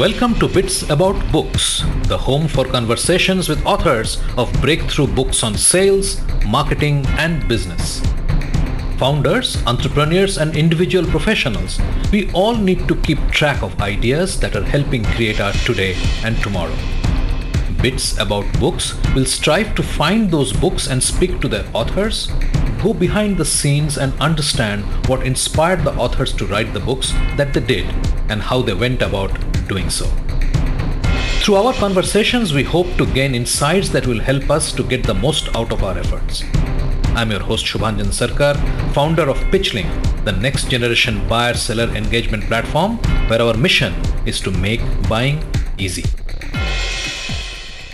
Welcome to Bits About Books, the home for conversations with authors of breakthrough books on sales, marketing, and business. Founders, entrepreneurs, and individual professionals, we all need to keep track of ideas that are helping create our today and tomorrow. Bits About Books will strive to find those books and speak to their authors, go behind the scenes and understand what inspired the authors to write the books that they did and how they went about doing so. Through our conversations, we hope to gain insights that will help us to get the most out of our efforts. I'm your host Shubhanjan Sarkar, founder of PitchLink, the next generation buyer-seller engagement platform where our mission is to make buying easy.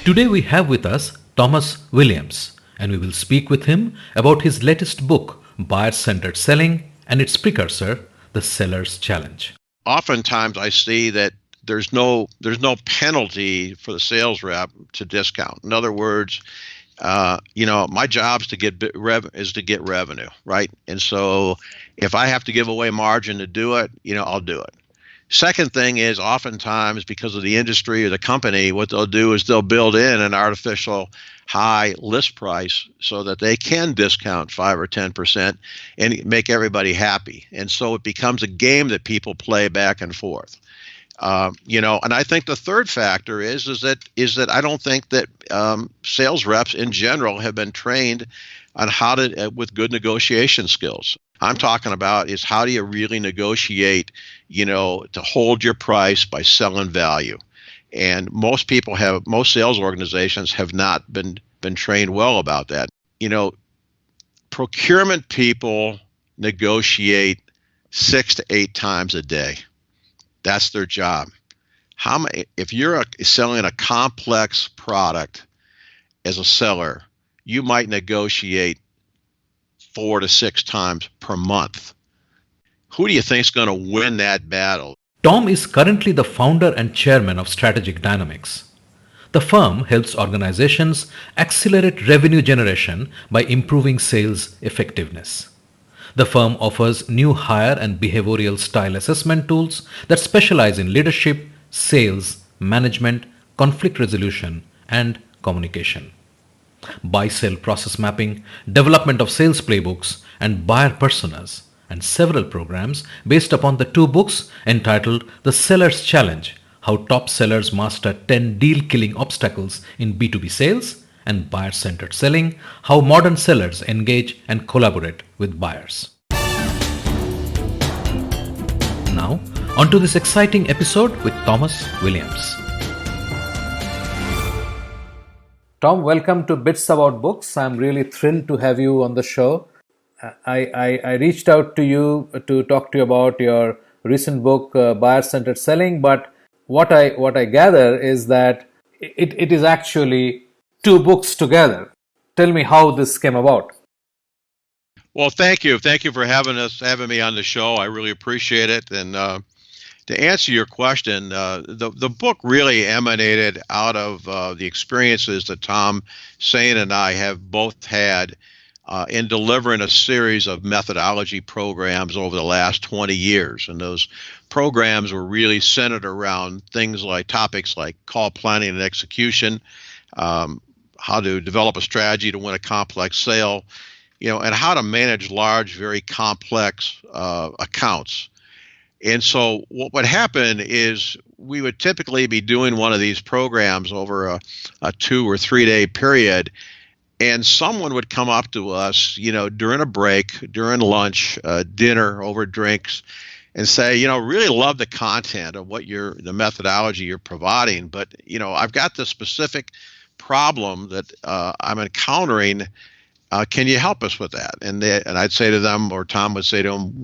Today we have with us Thomas Williams, and we will speak with him about his latest book, Buyer-Centered Selling, and its precursor, The Seller's Challenge. Oftentimes I see that there's no penalty for the sales rep to discount. In other words, my job is to get revenue, right? And so if I have to give away margin to do it, I'll do it. Second thing is, oftentimes because of the industry or the company, what they'll do is they'll build in an artificial high list price so that they can discount 5 or 10% and make everybody happy. And so it becomes a game that people play back and forth. And I think the third factor is that I don't think that sales reps in general have been trained on how to with good negotiation skills. I'm talking about is how do you really negotiate, to hold your price by selling value. And most sales organizations have not been trained well about that. Procurement people negotiate 6 to 8 times a day. That's their job. If you're selling a complex product as a seller, you might negotiate 4 to 6 times per month. Who do you think is going to win that battle? Tom is currently the founder and chairman of Strategic Dynamics. The firm helps organizations accelerate revenue generation by improving sales effectiveness. The firm offers new hire and behavioral style assessment tools that specialize in leadership, sales, management, conflict resolution, and communication. Buy-sell process mapping, development of sales playbooks, and buyer personas, and several programs based upon the 2 books entitled The Seller's Challenge, How Top Sellers Master 10 Deal-Killing Obstacles in B2B Sales, and Buyer-Centered Selling, How Modern Sellers Engage and Collaborate with Buyers. Now, on to this exciting episode with Thomas Williams. Tom, welcome to Bits About Books. I'm really thrilled to have you on the show. I reached out to you to talk to you about your recent book, Buyer-Centered Selling, but what I gather is that it is actually 2 books together. Tell me how this came about. Well, thank you. Thank you for having me on the show. I really appreciate it. And to answer your question, the book really emanated out of the experiences that Tom Sain and I have both had in delivering a series of methodology programs over the last 20 years. And those programs were really centered around topics like call planning and execution, how to develop a strategy to win a complex sale, and how to manage large, very complex accounts. And so what would happen is we would typically be doing one of these programs over a 2 or 3 day period, and someone would come up to us, during a break, during lunch, dinner, over drinks, and say, really love the content of the methodology you're providing, but, I've got this specific problem that I'm encountering. Can you help us with that? And I'd say to them, or Tom would say to them,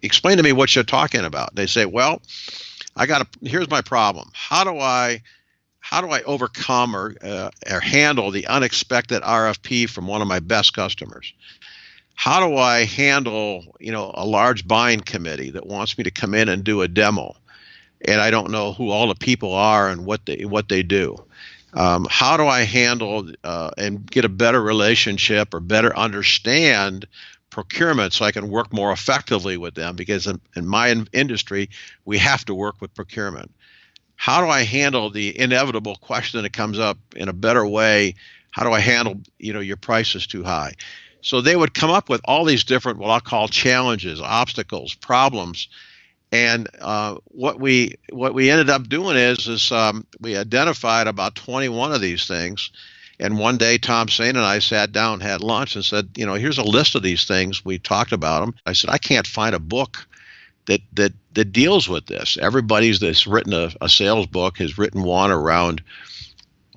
explain to me what you're talking about. They say, well, here's my problem. How do I overcome or handle the unexpected RFP from one of my best customers? How do I handle, a large buying committee that wants me to come in and do a demo, and I don't know who all the people are and what they do? How do I handle and get a better relationship or better understand procurement so I can work more effectively with them? Because in my industry, we have to work with procurement. how do I handle the inevitable question that comes up in a better way? How do I handle, your price is too high? So they would come up with all these different, what I'll call challenges, obstacles, problems. And what we ended up doing is we identified about 21 of these things. And one day, Tom Sane and I sat down, had lunch, and said, here's a list of these things. We talked about them. I said, I can't find a book that deals with this. Everybody's that's written a sales book has written one around,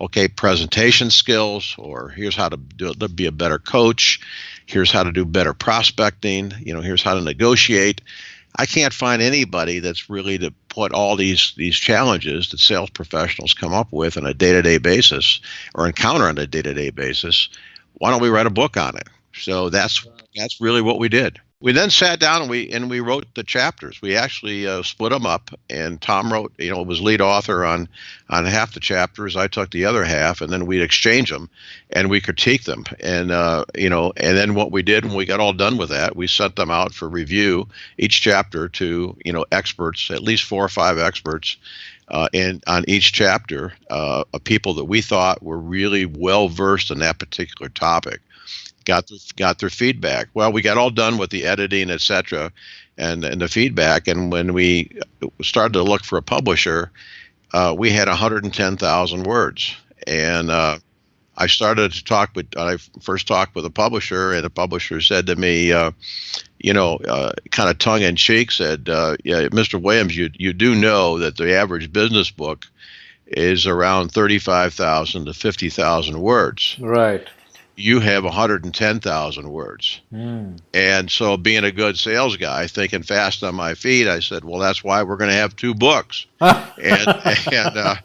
okay, presentation skills, or here's how to be a better coach. Here's how to do better prospecting. Here's how to negotiate. I can't find anybody that's really to put all these challenges that sales professionals come up with on a day-to-day basis or encounter on a day-to-day basis. Why don't we write a book on it? So that's really what we did. We then sat down and we wrote the chapters. We actually split them up, and Tom wrote, was lead author on half the chapters. I took the other half, and then we'd exchange them and we critique them. And and then what we did when we got all done with that, we sent them out for review, each chapter to experts, at least 4 or 5 experts, and on each chapter, of people that we thought were really well versed in that particular topic. Got their feedback. Well, we got all done with the editing, etc., and the feedback. And when we started to look for a publisher, we had 110,000 words. And I started to talk with. I first talked with a publisher, and the publisher said to me, kind of tongue in cheek, said, "Yeah, Mr. Williams, you do know that the average business book is around 35,000 to 50,000 words. Right. You have 110,000 words." And so, being a good sales guy, thinking fast on my feet, I said, well, that's why we're going to have 2 books. and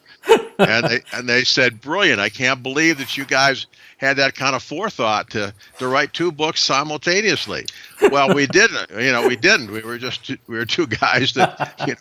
they said, brilliant. I can't believe that you guys had that kind of forethought to write 2 books simultaneously. Well, we didn't. We didn't. We were 2 guys that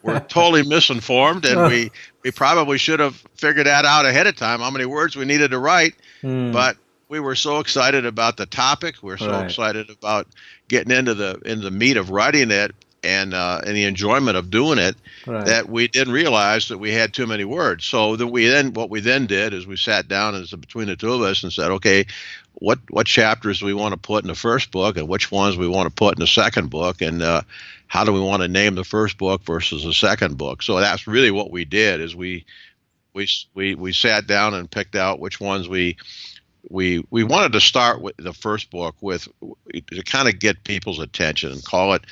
were totally misinformed, and we probably should have figured that out ahead of time, how many words we needed to write. But we were so excited about the topic. We were so excited about getting into the meat of writing it and the enjoyment of doing it that we didn't realize that we had too many words. So what we then did is we sat down between the 2 of us and said, okay, what chapters do we want to put in the first book, and which ones we want to put in the second book, and how do we want to name the first book versus the second book? So that's really what we did. Is we sat down and picked out which ones we wanted to start with the first book to kind of get people's attention and call it,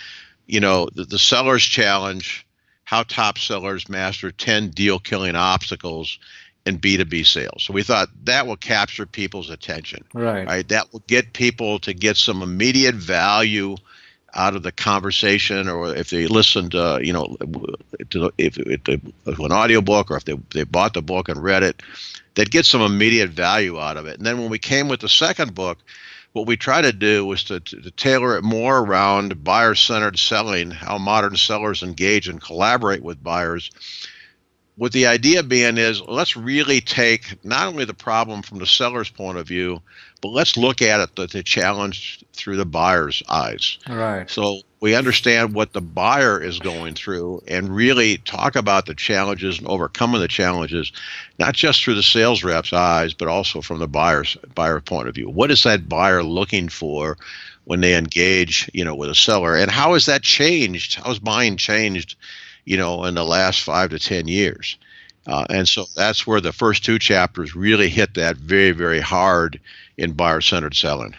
the Seller's Challenge: How Top Sellers Master 10 Deal-Killing Obstacles in B2B Sales. So we thought that will capture people's attention. Right. That will get people to get some immediate value out of the conversation, or if they listened to an audiobook, or if they bought the book and read it, they'd get some immediate value out of it. And then when we came with the second book, what we tried to do was to tailor it more around buyer-centered selling, how modern sellers engage and collaborate with buyers, with the idea being is, let's really take not only the problem from the seller's point of view, but let's look at it, the challenge through the buyer's eyes. Right. So we understand what the buyer is going through and really talk about the challenges and overcoming the challenges, not just through the sales rep's eyes, but also from the buyer point of view. What is that buyer looking for when they engage, with a seller, and how has that changed? How has buying changed, in the last 5 to 10 years? And so that's where the first 2 chapters really hit that very, very hard in buyer-centered selling.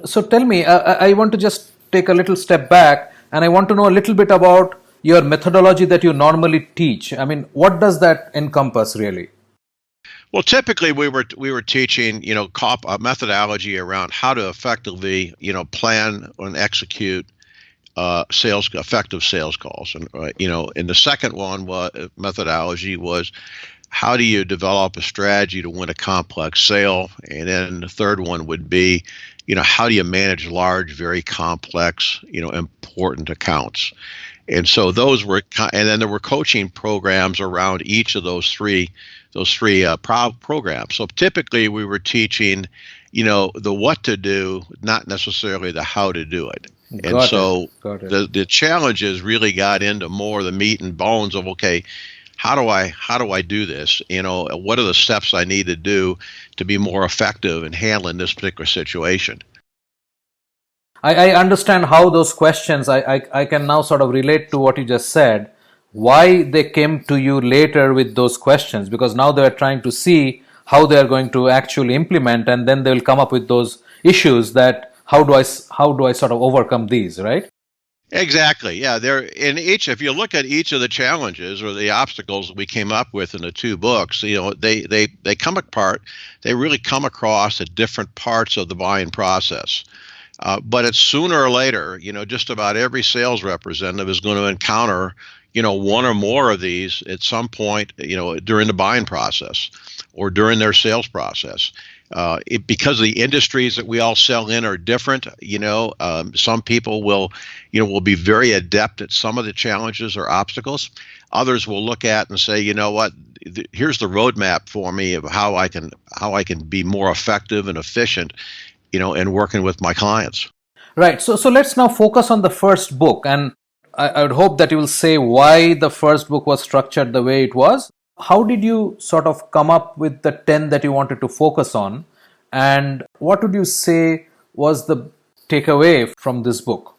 So tell me, I want to just take a little step back, and I want to know a little bit about your methodology that you normally teach. I mean, what does that encompass really? Well, typically we were teaching, a methodology around how to effectively, plan and execute effective sales calls. And and the second one methodology was, how do you develop a strategy to win a complex sale? And then the third one would be, how do you manage large, very complex, important accounts? And so those were, and then there were coaching programs around each of those three programs. So typically we were teaching, the what to do, not necessarily the how to do it. The challenges really got into more of the meat and bones of, okay, how do I do this? What are the steps I need to do to be more effective in handling this particular situation? I understand how those questions, I can now sort of relate to what you just said, why they came to you later with those questions, because now they are trying to see how they are going to actually implement, and then they will come up with those issues that how do I sort of overcome these, right? Exactly. Yeah, if you look at each of the challenges or the obstacles that we came up with in the two books, they come apart. They really come across at different parts of the buying process. But it's sooner or later, just about every sales representative is going to encounter, one or more of these at some point, during the buying process or during their sales process. Because the industries that we all sell in are different, some people will be very adept at some of the challenges or obstacles. Others will look at and say, you know what, here's the roadmap for me of how I can be more effective and efficient, in working with my clients. Right. So let's now focus on the first book, and I would hope that you will say why the first book was structured the way it was. How did you sort of come up with the 10 that you wanted to focus on, and what would you say was the takeaway from this book?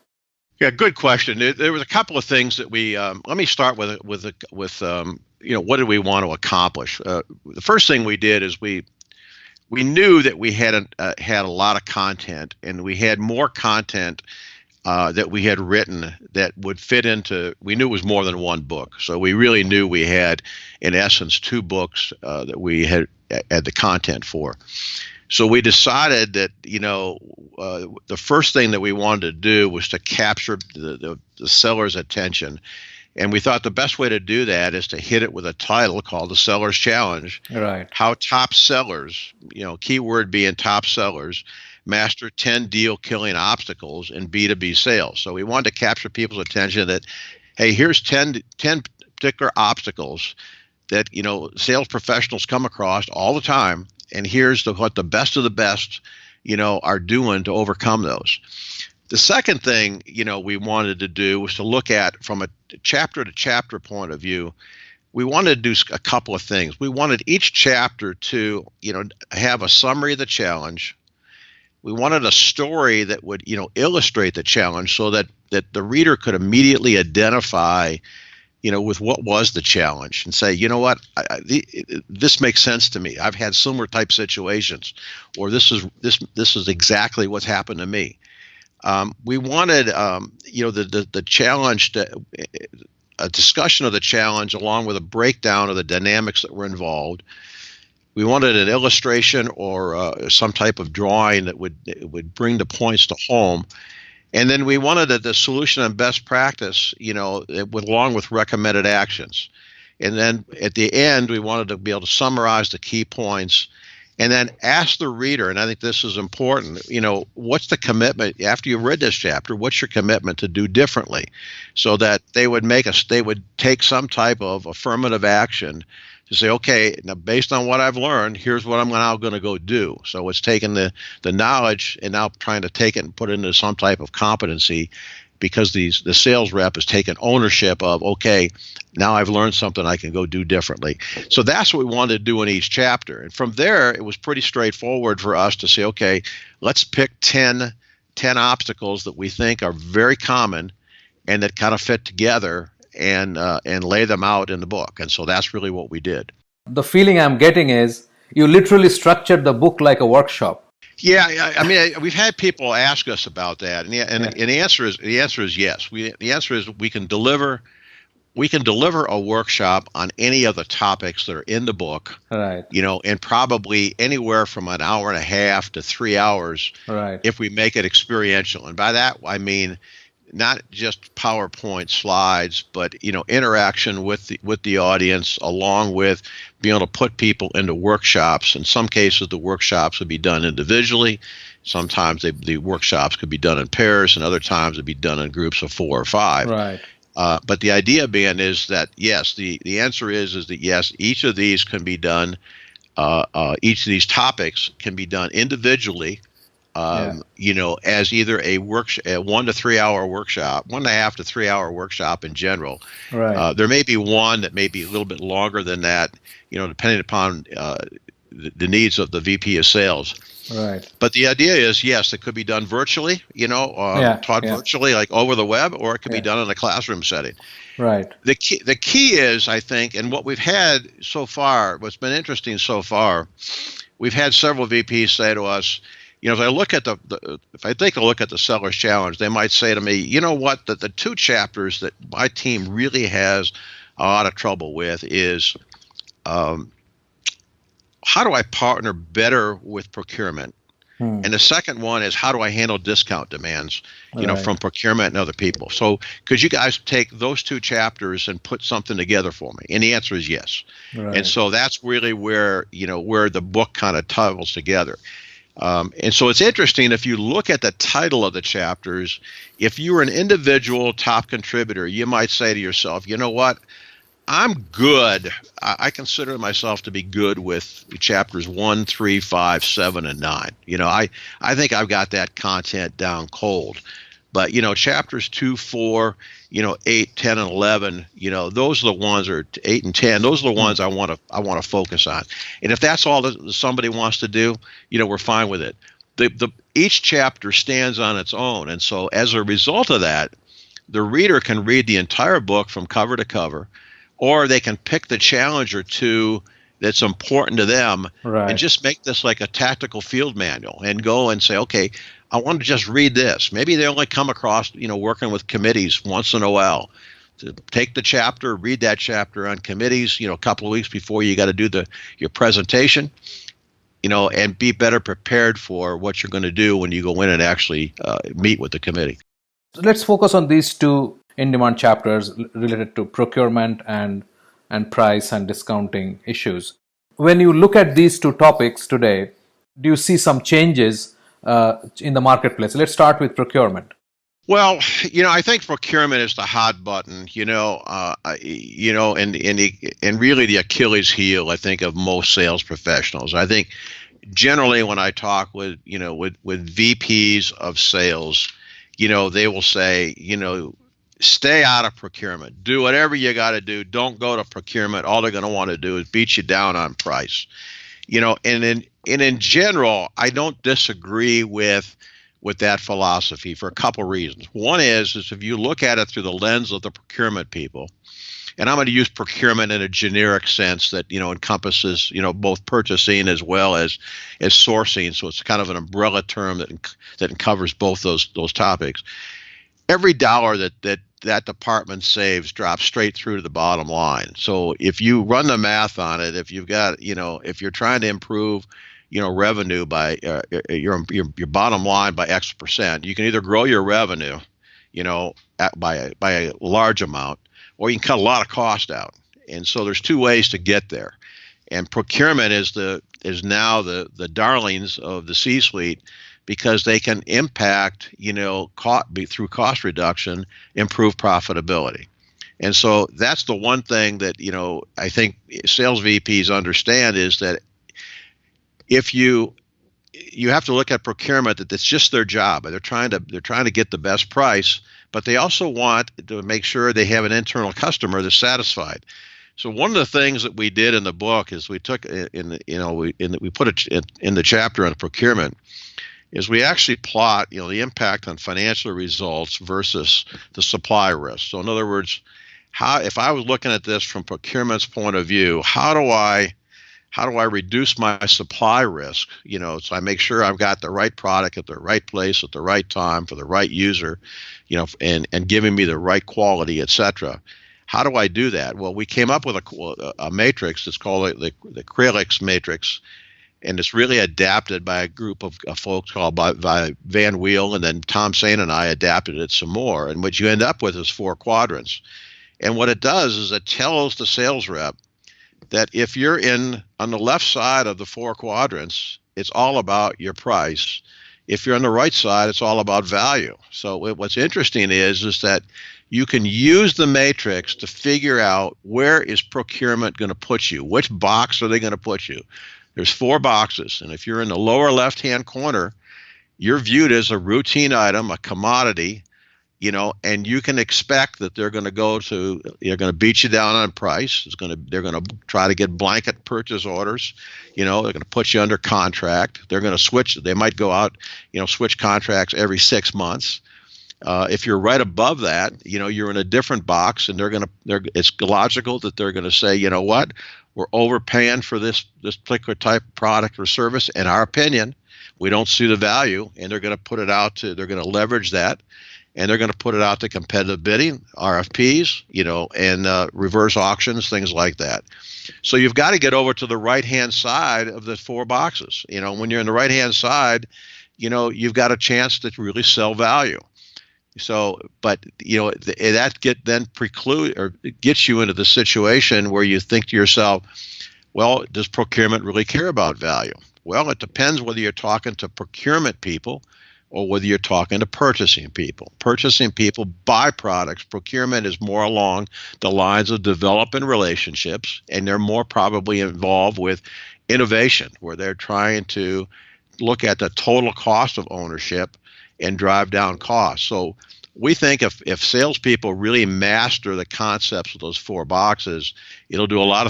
Yeah, good question. There was a couple of things that we. Let me start with what did we want to accomplish? The first thing we did is we knew that we had a lot of content, and we had more content that we had written that would fit into. We knew it was more than one book, so we really knew we had, in essence, two books that we had the content for. So we decided that the first thing that we wanted to do was to capture the seller's attention. And we thought the best way to do that is to hit it with a title called The Seller's Challenge. Right. How top sellers, keyword being top sellers, master 10 deal-killing obstacles in B2B sales. So we wanted to capture people's attention that, hey, here's 10 particular obstacles that, sales professionals come across all the time. And here's what the best of the best, are doing to overcome those. The second thing, we wanted to do was to look at from a chapter to chapter point of view. We wanted to do a couple of things. We wanted each chapter to, have a summary of the challenge. We wanted a story that would, illustrate the challenge so that the reader could immediately identify, with what was the challenge and say, you know what, this makes sense to me. I've had similar type situations, or this is exactly what's happened to me. We wanted, the challenge, a discussion of the challenge along with a breakdown of the dynamics that were involved. We wanted an illustration or some type of drawing that would bring the points to home. And then we wanted the solution and best practice, along with recommended actions. And then at the end, we wanted to be able to summarize the key points and then ask the reader, and I think this is important, what's the commitment after you've read this chapter? What's your commitment to do differently, so that they would take some type of affirmative action to say, okay, now based on what I've learned, here's what I'm now going to go do. So it's taking the knowledge and now trying to take it and put it into some type of competency, because the sales rep has taken ownership of, okay, now I've learned something I can go do differently. So that's what we wanted to do in each chapter. And from there, it was pretty straightforward for us to say, okay, let's pick 10 obstacles that we think are very common and that kind of fit together and lay them out in the book. And so that's really what we did. The feeling I'm getting is you literally structured the book like a workshop. Yeah, I mean, we've had people ask us about that, and the answer is yes. The answer is we can deliver a workshop on any of the topics that are in the book, right? And probably anywhere from an hour and a half to 3 hours, right? If we make it experiential. And by that I mean not just PowerPoint slides, but interaction with the audience, along with being able to put people into workshops. In some cases, the workshops would be done individually. Sometimes the workshops could be done in pairs, and other times it'd be done in groups of 4 or 5. Right. But the idea being is that yes, the answer is that yes, each of these can be done. Each of these topics can be done individually, Yeah. as either a 1 to 3 hour workshop, 1.5 to 3 hour workshop in general. Right. There may be one that may be a little bit longer than that, depending upon the needs of the VP of sales. Right. But the idea is, yes, it could be done virtually, Yeah. taught Yeah. virtually, like over the web, or it could be Yeah. done in a classroom setting. Right. The key is, I think, and what we've had so far, what's been interesting so far, we've had several VPs say to us, if I look at if I take a look at the seller's challenge, they might say to me, you know what, the two chapters that my team really has a lot of trouble with is how do I partner better with procurement? And the second one is, how do I handle discount demands, Right. from procurement and other people? So could you guys take those two chapters and put something together for me? And the answer is yes. Right. And so that's really where the book kind of ties together. And so it's interesting, if you look at the title of the chapters, if you were an individual top contributor, you might say to yourself, you know what? I'm good. I consider myself to be good with chapters 1, 3, 5, 7, and 9. I think I've got that content down cold. But, chapters 2, 4, 8, 10, and 11, those are the ones, or 8 and 10, those are the ones I want to focus on. And if that's all that somebody wants to do, we're fine with it. Each chapter stands on its own. And so as a result of that, the reader can read the entire book from cover to cover, or they can pick the challenge or two that's important to them, Right. and just make this like a tactical field manual and go and say, okay, I want to just read this. Maybe they only come across, working with committees once in a while. To take the chapter, read that chapter on committees, a couple of weeks before you got to do your presentation, and be better prepared for what you're going to do when you go in and actually meet with the committee. Let's focus on these two in-demand chapters related to procurement and price and discounting issues. When you look at these two topics today, do you see some changes in the marketplace? Let's start with procurement. Well, I think procurement is the hot button, and really the Achilles heel, I think, of most sales professionals. I think generally when I talk with VPs of sales, they will say, stay out of procurement. Do whatever you got to do. Don't go to procurement. All they're going to want to do is beat you down on price. And in general, I don't disagree with that philosophy for a couple reasons. One is if you look at it through the lens of the procurement people, and I'm going to use procurement in a generic sense that encompasses both purchasing as well as sourcing. So it's kind of an umbrella term that covers both those topics. Every dollar that department saves drops straight through to the bottom line. So if you run the math on it, if you've got, if you're trying to improve, revenue by your bottom line by X percent, you can either grow your revenue, by a large amount, or you can cut a lot of cost out. And so there's two ways to get there. And procurement is now the darlings of the C-suite, because they can impact, through cost reduction, improve profitability. And so that's the one thing that, I think sales VPs understand, is that if you have to look at procurement, that it's just their job. They're trying to get the best price, but they also want to make sure they have an internal customer that's satisfied. So one of the things that we did in the book is we took we put it in the chapter on procurement, is we actually plot, the impact on financial results versus the supply risk. So in other words, if I was looking at this from procurement's point of view, how do I reduce my supply risk? So I make sure I've got the right product at the right place at the right time for the right user, and giving me the right quality, et cetera. How do I do that? Well, we came up with a matrix that's called the Kralix matrix. And it's really adapted by a group of folks called by Van Weel, and then Tom Sain and I adapted it some more. And what you end up with is 4 quadrants. And what it does is it tells the sales rep that if you're on the left side of the 4 quadrants, it's all about your price. If you're on the right side, it's all about value. So what's interesting is that you can use the matrix to figure out where is procurement going to put you. Which box are they going to put you? There's 4 boxes, and if you're in the lower left-hand corner, you're viewed as a routine item, a commodity, and you can expect that they're going to beat you down on price. They're going to try to get blanket purchase orders. They're going to put you under contract. They're going to switch. They might go out, switch contracts every 6 months. If you're right above that, you're in a different box, and it's logical that they're going to say, you know what, we're overpaying for this particular type of product or service. In our opinion, we don't see the value, and they're going to leverage that. And they're going to put it out to competitive bidding, RFPs, and reverse auctions, things like that. So you've got to get over to the right-hand side of the 4 boxes. When you're in the right-hand side, you've got a chance to really sell value. So, but that gets you into the situation where you think to yourself, well, does procurement really care about value? Well, it depends whether you're talking to procurement people or whether you're talking to purchasing people. Purchasing people buy products. Procurement is more along the lines of developing relationships, and they're more probably involved with innovation, where they're trying to look at the total cost of ownership and drive down costs. So we think if salespeople really master the concepts of those 4 boxes, it'll do a lot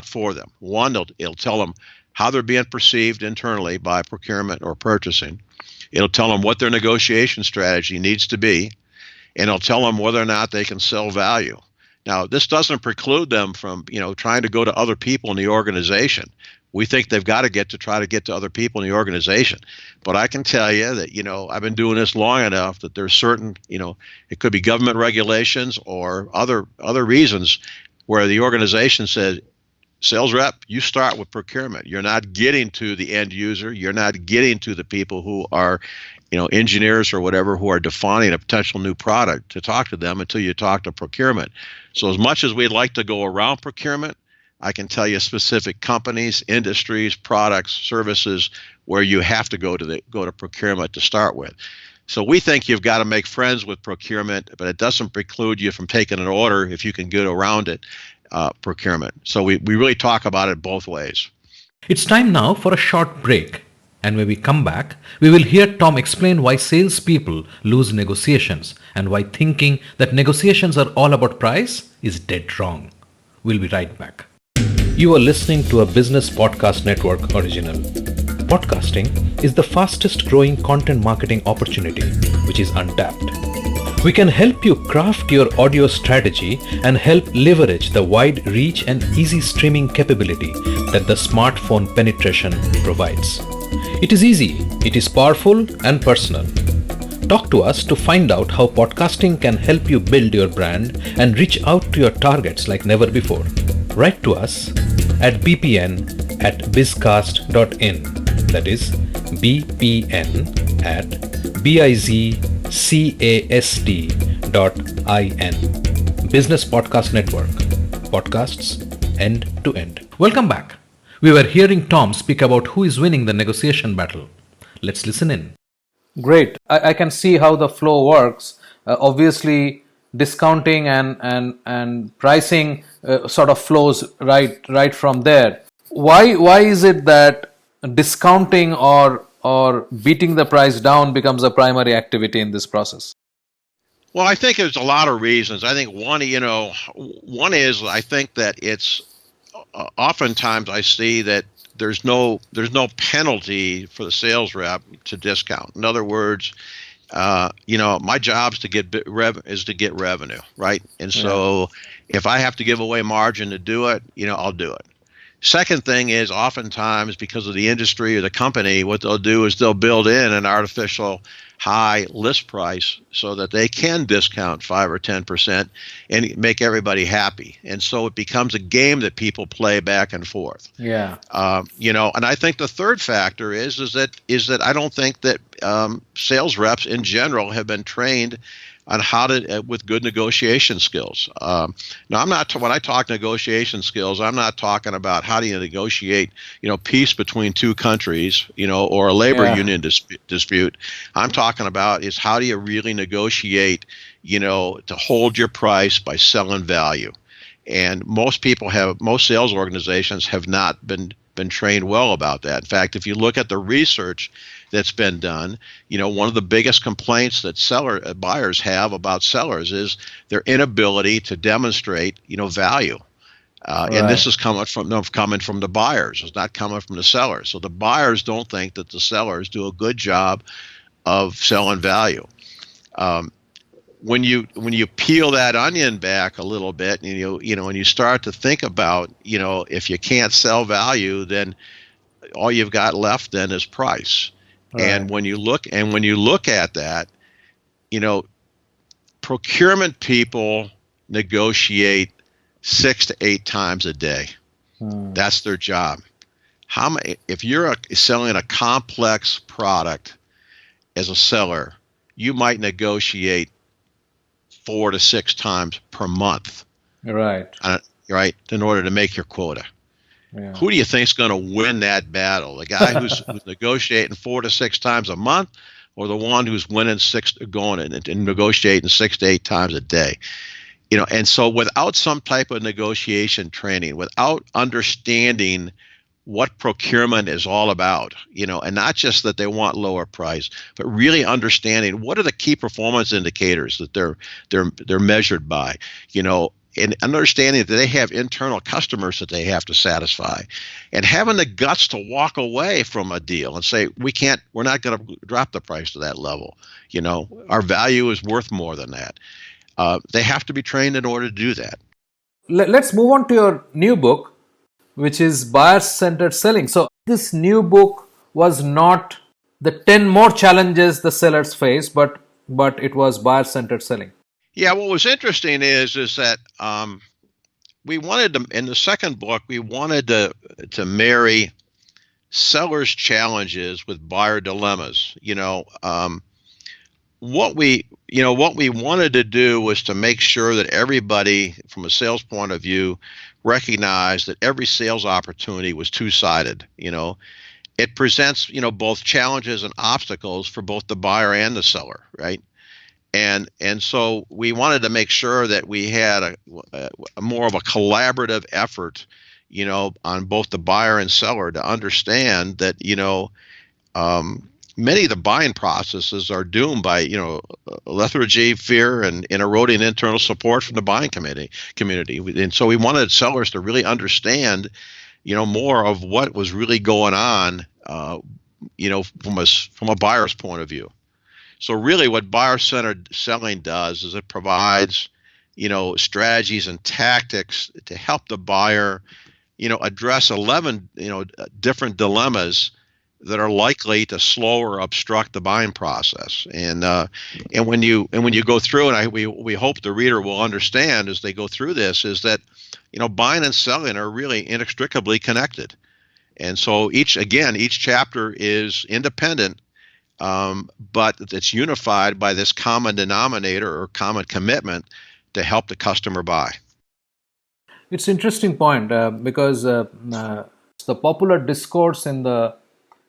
for them. One, it'll tell them how they're being perceived internally by procurement or purchasing. It'll tell them what their negotiation strategy needs to be, and it'll tell them whether or not they can sell value. Now, this doesn't preclude them from, trying to go to other people in the organization. We think they've got to try to get to other people in the organization. But I can tell you that, I've been doing this long enough that there's certain, it could be government regulations or other reasons where the organization says, sales rep, you start with procurement. You're not getting to the end user. You're not getting to the people who are, engineers or whatever, who are defining a potential new product, to talk to them until you talk to procurement. So as much as we'd like to go around procurement, I can tell you specific companies, industries, products, services where you have to go to procurement to start with. So we think you've got to make friends with procurement, but it doesn't preclude you from taking an order if you can get around it. Procurement. So we really talk about it both ways. It's time now for a short break. And when we come back, we will hear Tom explain why salespeople lose negotiations and why thinking that negotiations are all about price is dead wrong. We'll be right back. You are listening to a Business Podcast Network original. Podcasting is the fastest growing content marketing opportunity, which is untapped. We can help you craft your audio strategy and help leverage the wide reach and easy streaming capability that the smartphone penetration provides. It is easy, it is powerful and personal. Talk to us to find out how podcasting can help you build your brand and reach out to your targets like never before. Write to us at bpn@bizcast.in. That is bpn@bizcast.in. Business Podcast Network. Podcasts end to end. Welcome back. We were hearing Tom speak about who is winning the negotiation battle. Let's listen in. Great. I can see how the flow works. Obviously, discounting and pricing sort of flows right from there. Why is it that discounting or beating the price down becomes a primary activity in this process? Well, I think there's a lot of reasons. I think one is I think that it's oftentimes I see that there's no penalty for the sales rep to discount. In other words, my job is to get revenue, right? And so if I have to give away margin to do it, I'll do it. Second thing is oftentimes because of the industry or the company, what they'll do is they'll build in an artificial high list price so that they can discount 5 or 10% and make everybody happy. And so it becomes a game that people play back and forth. Yeah. And I think the third factor is that I don't think that sales reps in general have been trained on how to with good negotiation skills. Now, when I talk negotiation skills, I'm not talking about how do you negotiate, peace between two countries, or a labor union dispute. I'm talking about is how do you really negotiate, to hold your price by selling value. And most sales organizations have not been been trained well about that. In fact, if you look at the research that's been done, one of the biggest complaints that buyers have about sellers is their inability to demonstrate, value. And this is coming from the buyers. It's not coming from the sellers. So the buyers don't think that the sellers do a good job of selling value. When you peel that onion back a little bit, and you start to think about, if you can't sell value, then all you've got left then is price. Right. And when you look at that, procurement people negotiate 6 to 8 times a day. That's their job. If you're selling a complex product as a seller, you might negotiate 4 to 6 times per month. Right. Right, in order to make your quota. Yeah. Who do you think is going to win that battle? The guy who's negotiating 4 to 6 times a month, or the one who's going and negotiating 6 to 8 times a day? And so without some type of negotiation training, without understanding what procurement is all about, and not just that they want lower price, but really understanding what are the key performance indicators that they're measured by, and understanding that they have internal customers that they have to satisfy, and having the guts to walk away from a deal and say, we're not going to drop the price to that level. Our value is worth more than that. They have to be trained in order to do that. Let's move on to your new book, which is Buyer-Centered Selling. So this new book was not the 10 more challenges the sellers face, but it was Buyer-Centered Selling. Yeah, what was interesting is that we wanted to, in the second book, we wanted to marry sellers' challenges with buyer dilemmas. What we wanted to do was to make sure that everybody, from a sales point of view, recognized that every sales opportunity was two-sided. It presents, both challenges and obstacles for both the buyer and the seller, right? And so we wanted to make sure that we had a more of a collaborative effort, on both the buyer and seller to understand that, many of the buying processes are doomed by, lethargy, fear, and eroding internal support from the buying community. And so we wanted sellers to really understand, more of what was really going on, from a buyer's point of view. So really what buyer-centered selling does is it provides, strategies and tactics to help the buyer, address 11, different dilemmas that are likely to slow or obstruct the buying process. And when you go through, and we hope the reader will understand as they go through this, is that, buying and selling are really inextricably connected. And so each chapter is independent, but it's unified by this common denominator or common commitment to help the customer buy. It's an interesting point because the popular discourse in the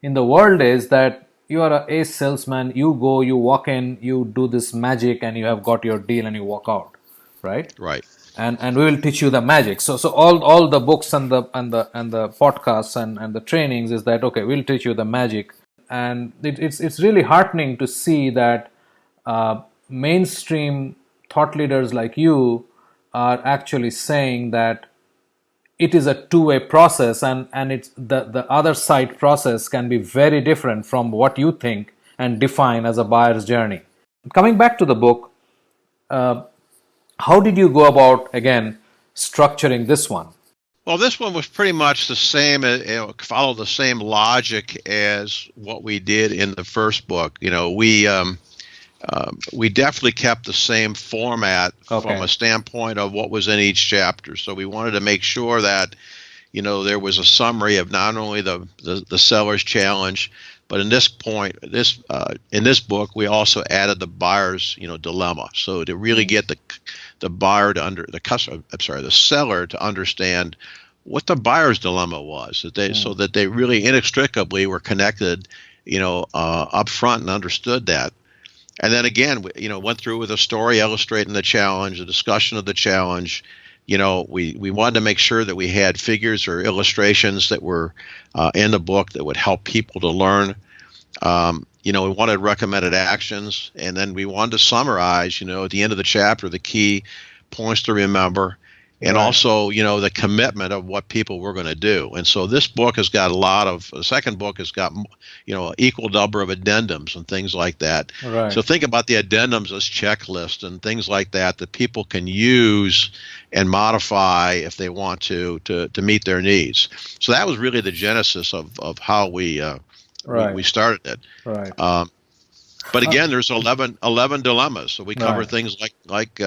world is that you are an ace salesman, you go, you walk in, you do this magic, and you have got your deal and you walk out, right? Right. And we will teach you the magic. So all the books and the podcasts and the trainings is that, okay, we'll teach you the magic. And it's really heartening to see that mainstream thought leaders like you are actually saying that it is a two-way process, and it's the other side process can be very different from what you think and define as a buyer's journey. Coming back to the book, how did you go about, again, structuring this one? Well, this one was pretty much the same, followed the same logic as what we did in the first book. We definitely kept the same format from a standpoint of what was in each chapter. So we wanted to make sure that, there was a summary of not only the seller's challenge, but in this book, we also added the buyer's, dilemma. So to really get the seller to understand what the buyer's dilemma was, so that they really inextricably were connected, up front, and understood that. And then again, went through with a story illustrating the challenge, a discussion of the challenge, we wanted to make sure that we had figures or illustrations that were in the book that would help people to learn. We wanted recommended actions, and then we wanted to summarize, at the end of the chapter, the key points to remember, and Right. also, the commitment of what people were going to do. And so this book has got the second book has got, equal number of addendums and things like that. Right. So think about the addendums as checklists and things like that people can use and modify if they want to meet their needs. So that was really the genesis of how we Right. started it. Right. But again, there's 11 dilemmas. So we cover Right. things like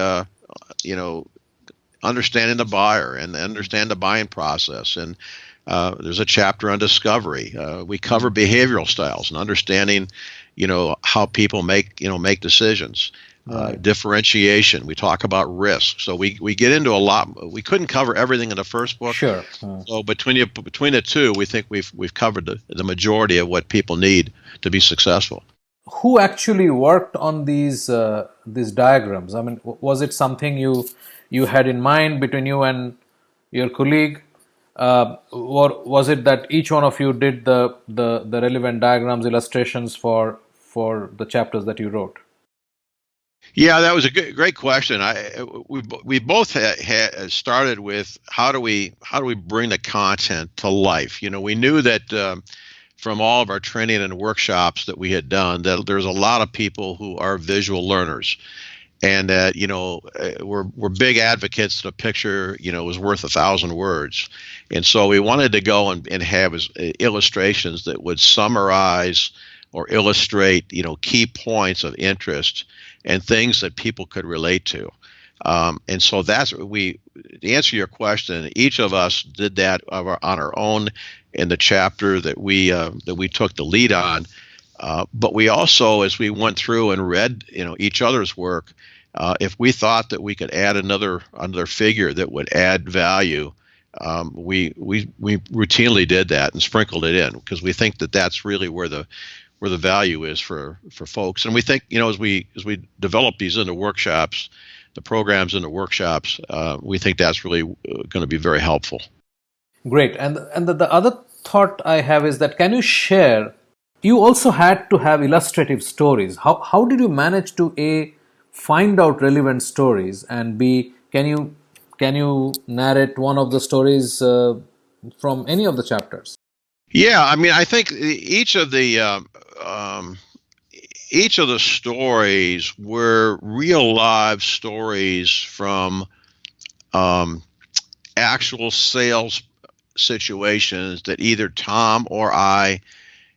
understanding the buyer and understand the buying process. And there's a chapter on discovery. We cover behavioral styles and understanding, how people make decisions. Right. Differentiation. We talk about risk. So we get into a lot. We couldn't cover everything in the first book. Sure. So between the two, we think we've covered the majority of what people need to be successful. Who actually worked on these diagrams? I mean, was it something you had in mind between you and your colleague, or was it that each one of you did the relevant diagrams, illustrations for the chapters that you wrote? Yeah, that was a great question. We both had started with how do we bring the content to life. We knew that from all of our training and workshops that we had done that there's a lot of people who are visual learners, and that we're big advocates that a picture is worth 1,000 words, and so we wanted to go and have illustrations that would summarize or illustrate key points of interest and things that people could relate to. And so that's what to answer your question, each of us did that on our own in the chapter that we took the lead on. But we also, as we went through and read, each other's work, if we thought that we could add another figure that would add value, we routinely did that and sprinkled it in, because we think that that's really where the value is for folks. And we think, as we develop these into workshops, the programs into workshops, we think that's really going to be very helpful. Great. And the other thought I have is that, can you share, you also had to have illustrative stories. How did you manage to A, find out relevant stories, and B, can you narrate one of the stories from any of the chapters? Yeah, I mean, I think each of the stories were real live stories from actual sales situations that either Tom or I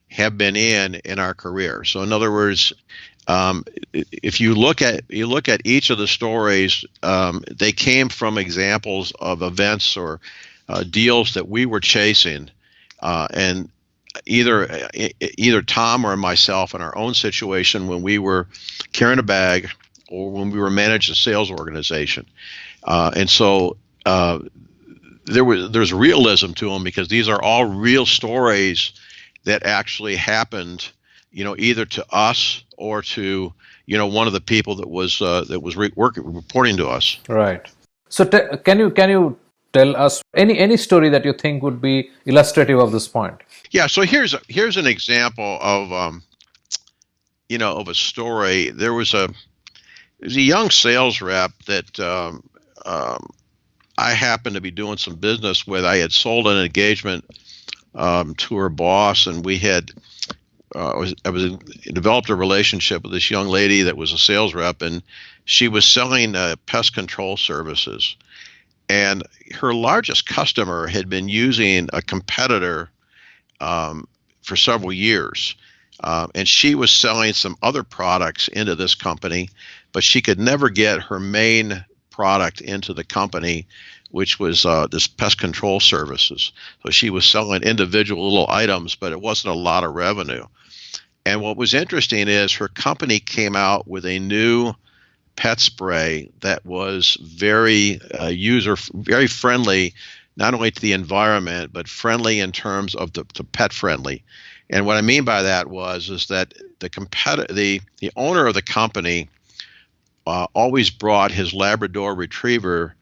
have been in our career. So in other words, if you look at each of the stories, they came from examples of events or deals that we were chasing, and either Tom or myself in our own situation when we were carrying a bag or when we were managing a sales organization, and so there's realism to them, because these are all real stories that actually happened, either to us or to one of the people that was reporting to us. Right. So can you tell us any story that you think would be illustrative of this point? Yeah. So here's an example of of a story. There was a young sales rep that I happened to be doing some business with. I had sold an engagement to her boss, and we had developed a relationship with this young lady that was a sales rep, and she was selling pest control services. And her largest customer had been using a competitor for several years. And she was selling some other products into this company, but she could never get her main product into the company, which was this pest control services. So she was selling individual little items, but it wasn't a lot of revenue. And what was interesting is her company came out with a new pet spray that was very very friendly, not only to the environment, but friendly in terms of the pet friendly. And what I mean by that is that the owner of the company always brought his Labrador Retriever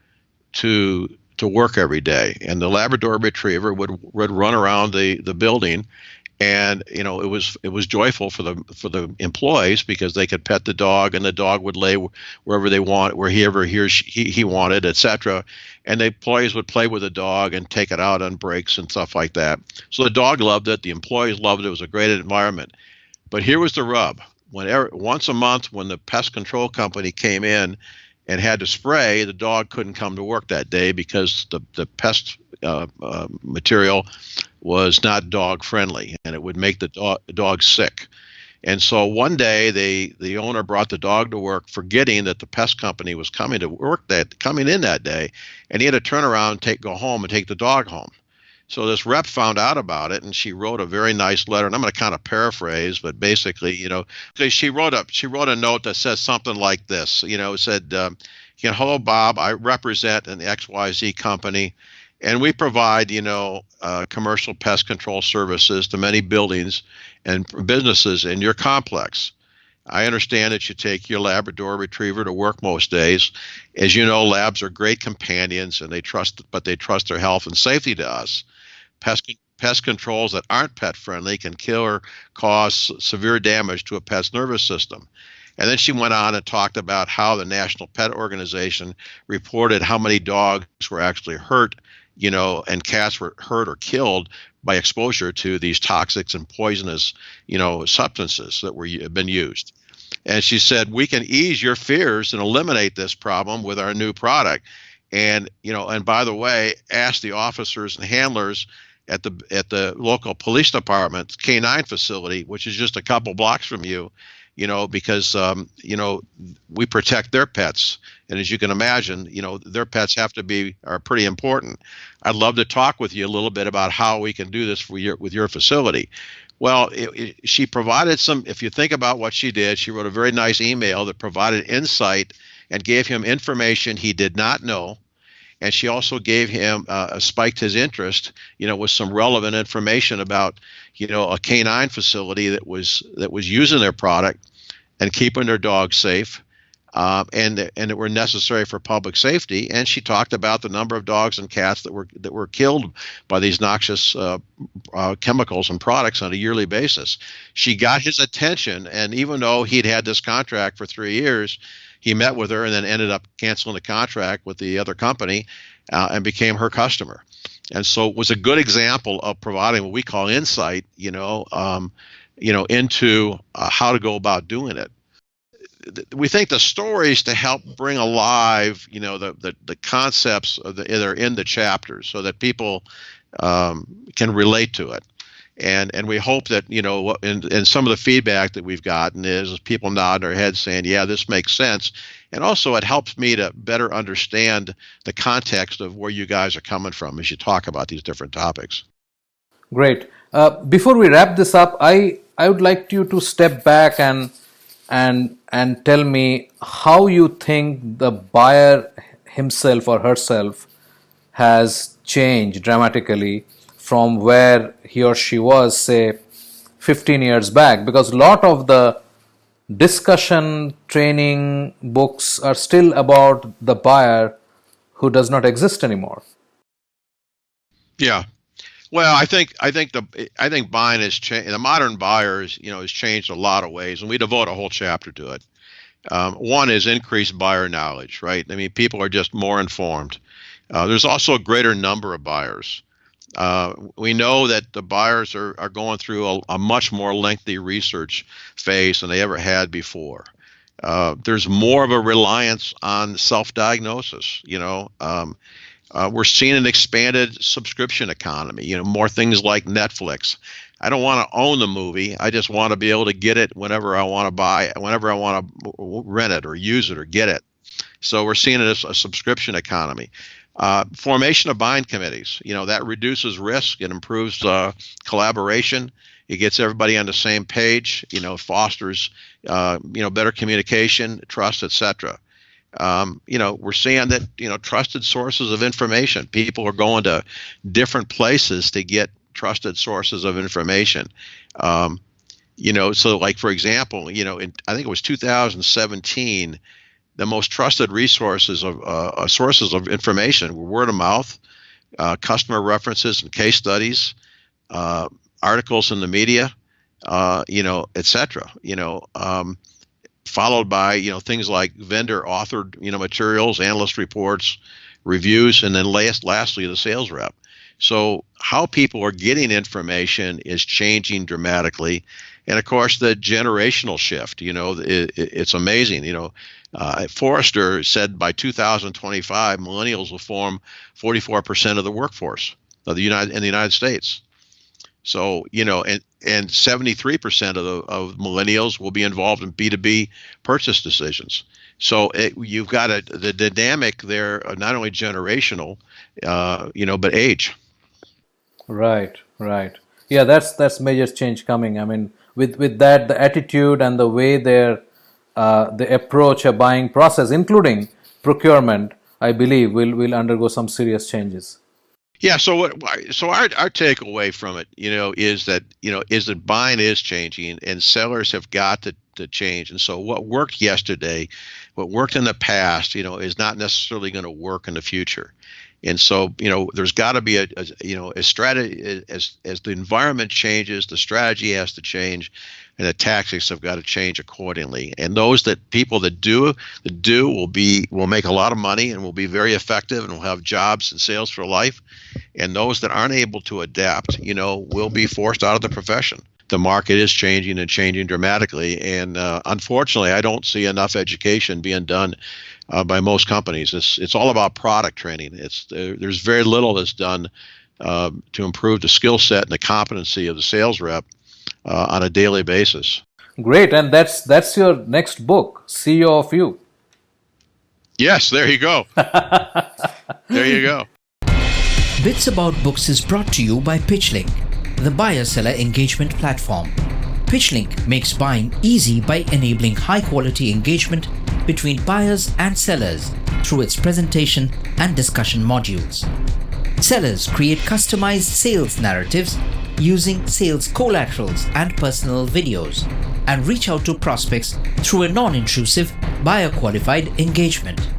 to work every day, and the Labrador Retriever would run around the building, and it was joyful for the employees because they could pet the dog, and the dog would lay wherever they want, wherever he wanted, etc. And the employees would play with the dog and take it out on breaks and stuff like that. So the dog loved it, the employees loved it. It was a great environment. But here was the rub: once a month, when the pest control company came in and had to spray, the dog couldn't come to work that day because the pest material was not dog friendly, and it would make the dog sick. And so one day the owner brought the dog to work, forgetting that the pest company was coming in that day, and he had to turn around, go home and take the dog home. So this rep found out about it, and she wrote a very nice letter. And I'm going to kind of paraphrase, but basically, she wrote a note that says something like this. It said, "Hello, Bob. I represent an XYZ company, and we provide, commercial pest control services to many buildings and businesses in your complex. I understand that you take your Labrador Retriever to work most days. As you know, labs are great companions, and they trust their health and safety to us. Pest controls that aren't pet friendly can kill or cause severe damage to a pet's nervous system." And then she went on and talked about how the National Pet Organization reported how many dogs were actually hurt, and cats were hurt or killed by exposure to these toxics and poisonous, substances that have been used. And she said, "We can ease your fears and eliminate this problem with our new product. And by the way, ask the officers and handlers at the local police department's K9 facility, which is just a couple blocks from you, because we protect their pets. And as you can imagine, their pets are pretty important. I'd love to talk with you a little bit about how we can do this with your facility." Well, she provided if you think about what she did, she wrote a very nice email that provided insight and gave him information he did not know. And she also gave him, spiked his interest, with some relevant information about, a canine facility that was using their product and keeping their dogs safe, and that were necessary for public safety. And she talked about the number of dogs and cats that were killed by these noxious chemicals and products on a yearly basis. She got his attention, and even though he'd had this contract for 3 years, he met with her and then ended up canceling the contract with the other company, and became her customer. And so it was a good example of providing what we call insight, into how to go about doing it. We think the stories to help bring alive, the concepts that are in the chapters, so that people can relate to it. And we hope that, and some of the feedback that we've gotten is people nodding their heads saying, yeah, this makes sense. And also it helps me to better understand the context of where you guys are coming from as you talk about these different topics. Great. Before we wrap this up, I would like you to step back and tell me how you think the buyer himself or herself has changed dramatically from where he or she was, say, 15 years back, because a lot of the discussion training books are still about the buyer who does not exist anymore. Yeah. Well, I think buying has changed. The modern buyers, has changed a lot of ways, and we devote a whole chapter to it. One is increased buyer knowledge, right? I mean, people are just more informed. There's also a greater number of buyers. We know that the buyers are going through a much more lengthy research phase than they ever had before. There's more of a reliance on self-diagnosis. We're seeing an expanded subscription economy. More things like Netflix. I don't want to own the movie. I just want to be able to get it whenever I want to buy it, whenever I want to rent it or use it or get it. So we're seeing it as a subscription economy. Formation of buying committees, that reduces risk. It improves collaboration. It gets everybody on the same page. Fosters, better communication, trust, etc. We're seeing that, trusted sources of information. People are going to different places to get trusted sources of information. So like, for example, I think it was 2017, the most trusted resources of sources of information were word of mouth, customer references and case studies, articles in the media, et cetera. Followed by things like vendor authored materials, analyst reports, reviews, and then lastly the sales rep. So how people are getting information is changing dramatically, and of course the generational shift. It's amazing. Forrester said by 2025, millennials will form 44% of the workforce of the United States. So, and 73% of millennials will be involved in B2B purchase decisions. So you've got the dynamic there, not only generational, but age. Right, right. Yeah, that's major change coming. I mean, with that, the attitude and the way they approach a buying process, including procurement, I believe will undergo some serious changes. Yeah. So our takeaway from it, is that buying is changing and sellers have got to change. And so what worked yesterday, what worked in the past, is not necessarily going to work in the future. And so, there's got to be a strategy as the environment changes, the strategy has to change, and the tactics have got to change accordingly. And people that do will make a lot of money and will be very effective and will have jobs and sales for life. And those that aren't able to adapt, will be forced out of the profession. The market is changing and changing dramatically, and unfortunately, I don't see enough education being done by most companies. It's all about product training. There's very little that's done to improve the skill set and the competency of the sales rep on a daily basis. Great, and that's your next book, CEO of You. Yes, there you go. There you go. Bits About Books is brought to you by PitchLink, the buyer-seller engagement platform. PitchLink makes buying easy by enabling high-quality engagement between buyers and sellers through its presentation and discussion modules. Sellers create customized sales narratives using sales collaterals and personal videos and reach out to prospects through a non-intrusive, buyer-qualified engagement.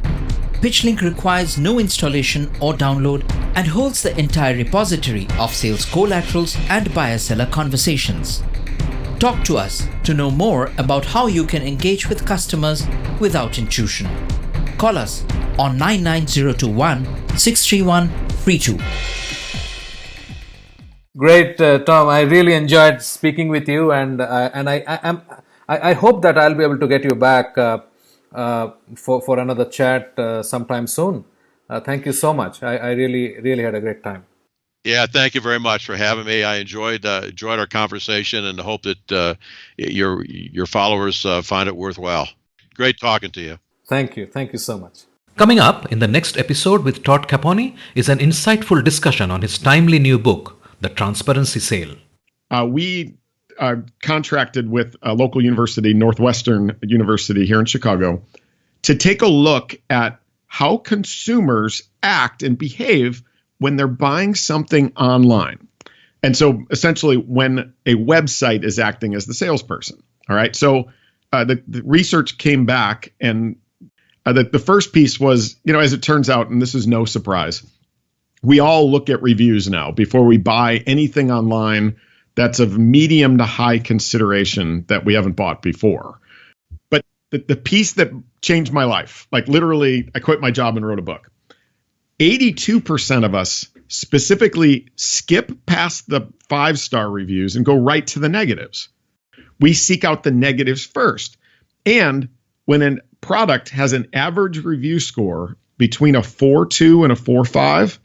PitchLink requires no installation or download and holds the entire repository of sales collaterals and buyer-seller conversations. Talk to us to know more about how you can engage with customers without intrusion. Call us on 99021 631 32. Great, Tom. I really enjoyed speaking with you, and I hope that I'll be able to get you back for another chat sometime soon. Thank you so much. I really had a great time. Yeah, thank you very much for having me. I enjoyed our conversation, and hope that your followers find it worthwhile. Great talking to you. Thank you so much. Coming up in the next episode with Todd Caponi is an insightful discussion on his timely new book, The Transparency Sale. We contracted with a local university, Northwestern University here in Chicago, to take a look at how consumers act and behave when they're buying something online. And so essentially when a website is acting as the salesperson. All right. So the research came back, and the first piece was, as it turns out, and this is no surprise, we all look at reviews now before we buy anything online that's of medium to high consideration that we haven't bought before. But the piece that changed my life, like literally, I quit my job and wrote a book. 82% of us specifically skip past the 5-star reviews and go right to the negatives. We seek out the negatives first. And when a product has an average review score between a 4.2 and a 4.5,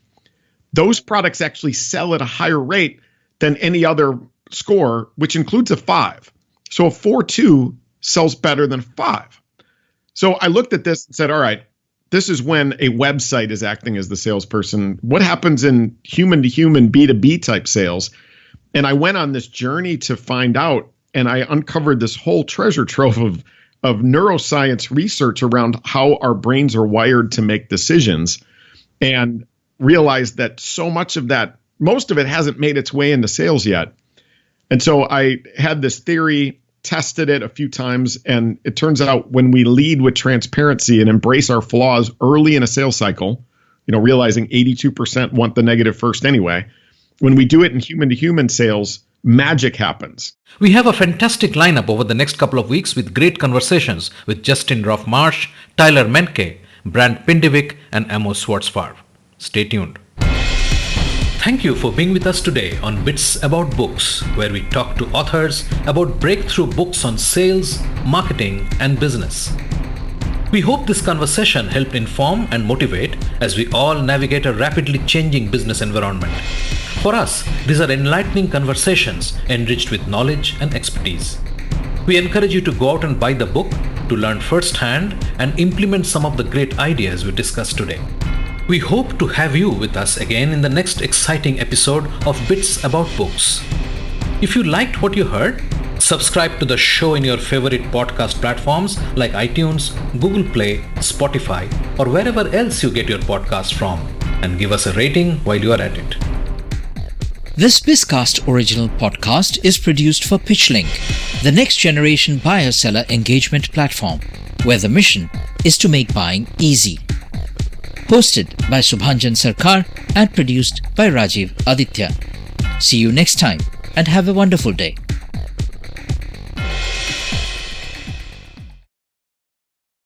those products actually sell at a higher rate than any other score, which includes a 5. So a 4.2 sells better than a 5. So I looked at this and said, all right, this is when a website is acting as the salesperson. What happens in human-to-human B2B type sales? And I went on this journey to find out, and I uncovered this whole treasure trove of neuroscience research around how our brains are wired to make decisions, and realized that so much of that, most of it hasn't made its way into sales yet. And so I had this theory tested it a few times, and it turns out when we lead with transparency and embrace our flaws early in a sales cycle, realizing 82% want the negative first anyway, when we do it in human-to-human sales, magic happens. We have a fantastic lineup over the next couple of weeks with great conversations with Justin Roff-Marsh, Tyler Menke, Brant Pindivik, and Amos Schwartzfarb. Stay tuned. Thank you for being with us today on Bits About Books, where we talk to authors about breakthrough books on sales, marketing, and business. We hope this conversation helped inform and motivate as we all navigate a rapidly changing business environment. For us, these are enlightening conversations enriched with knowledge and expertise. We encourage you to go out and buy the book to learn firsthand and implement some of the great ideas we discussed today. We hope to have you with us again in the next exciting episode of Bits About Books. If you liked what you heard, subscribe to the show in your favorite podcast platforms like iTunes, Google Play, Spotify, or wherever else you get your podcast from, and give us a rating while you are at it. This Bizcast original podcast is produced for PitchLink, the next generation buyer-seller engagement platform, where the mission is to make buying easy. Hosted by Subhanjan Sarkar and produced by Rajiv Aditya. See you next time and have a wonderful day.